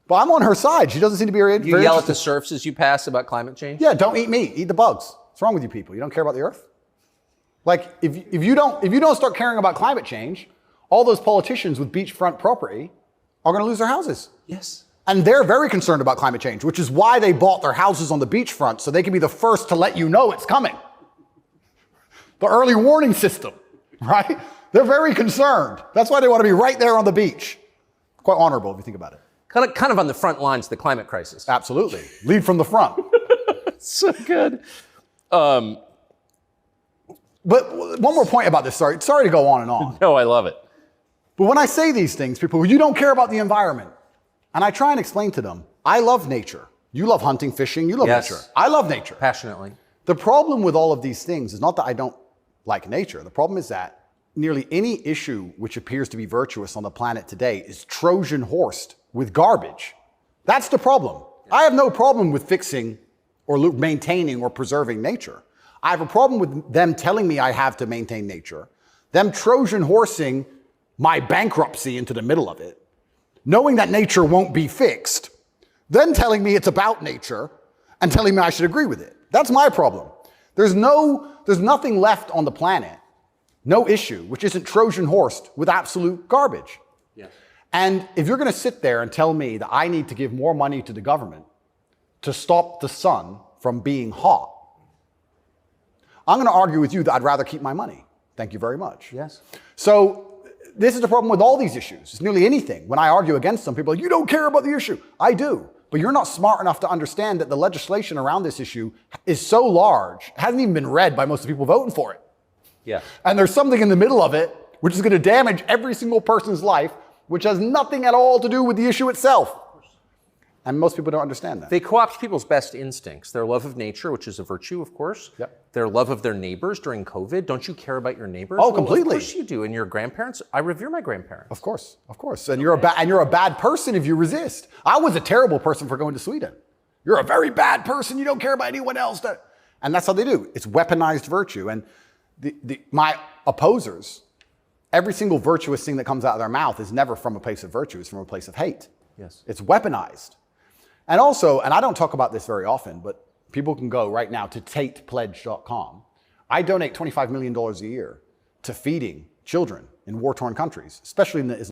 But I'm on her side. She doesn't seem to be very You yell at interested. the serfs as you pass about climate change? Yeah, don't eat meat. Eat the bugs. What's wrong with you people? You don't care about the earth? Like, if you don't start caring about climate change, all those politicians with beachfront property are going to lose their houses. Yes. And they're very concerned about climate change, which is why they bought their houses on the beachfront, so they can be the first to let you know it's coming. The early warning system, right? They're very concerned. That's why they want to be right there on the beach. Quite honorable if you think about it. Kind of on the front lines of the climate crisis. Absolutely. Lead from the front. So good. But one more point about this. Sorry to go on and on. No, I love it. But when I say these things, people, you don't care about the environment. And I try and explain to them, I love nature. You love hunting, fishing, you love nature. I love nature. Passionately. The problem with all of these things is not that I don't like nature. The problem is that nearly any issue which appears to be virtuous on the planet today is Trojan horsed with garbage. That's the problem. I have no problem with fixing or maintaining or preserving nature. I have a problem with them telling me I have to maintain nature, them Trojan horsing my bankruptcy into the middle of it, knowing that nature won't be fixed, then telling me it's about nature and telling me I should agree with it. That's my problem. There's nothing left on the planet, no issue, which isn't Trojan horsed with absolute garbage. Yes. And if you're going to sit there and tell me that I need to give more money to the government to stop the sun from being hot, I'm going to argue with you that I'd rather keep my money. Thank you very much. Yes. So this is the problem with all these issues. It's nearly anything. When I argue against them, people are like, you don't care about the issue. I do. But you're not smart enough to understand that the legislation around this issue is so large, it hasn't even been read by most of the people voting for it. Yeah. And there's something in the middle of it which is going to damage every single person's life, which has nothing at all to do with the issue itself. And most people don't understand that. They co-opt people's best instincts, their love of nature, which is a virtue, of course. Yep. Their love of their neighbors during COVID. Don't you care about your neighbors? Oh, completely. Of course you do. And your grandparents? I revere my grandparents. Of course, of course. And you're a bad person if you resist. I was a terrible person for going to Sweden. You're a very bad person. You don't care about anyone else. And that's how they do. It's weaponized virtue. And my opposers, every single virtuous thing that comes out of their mouth is never from a place of virtue. It's from a place of hate. Yes. It's weaponized. And also, and I don't talk about this very often, but people can go right now to tatepledge.com. I donate $25 million a year to feeding children in war-torn countries, especially in the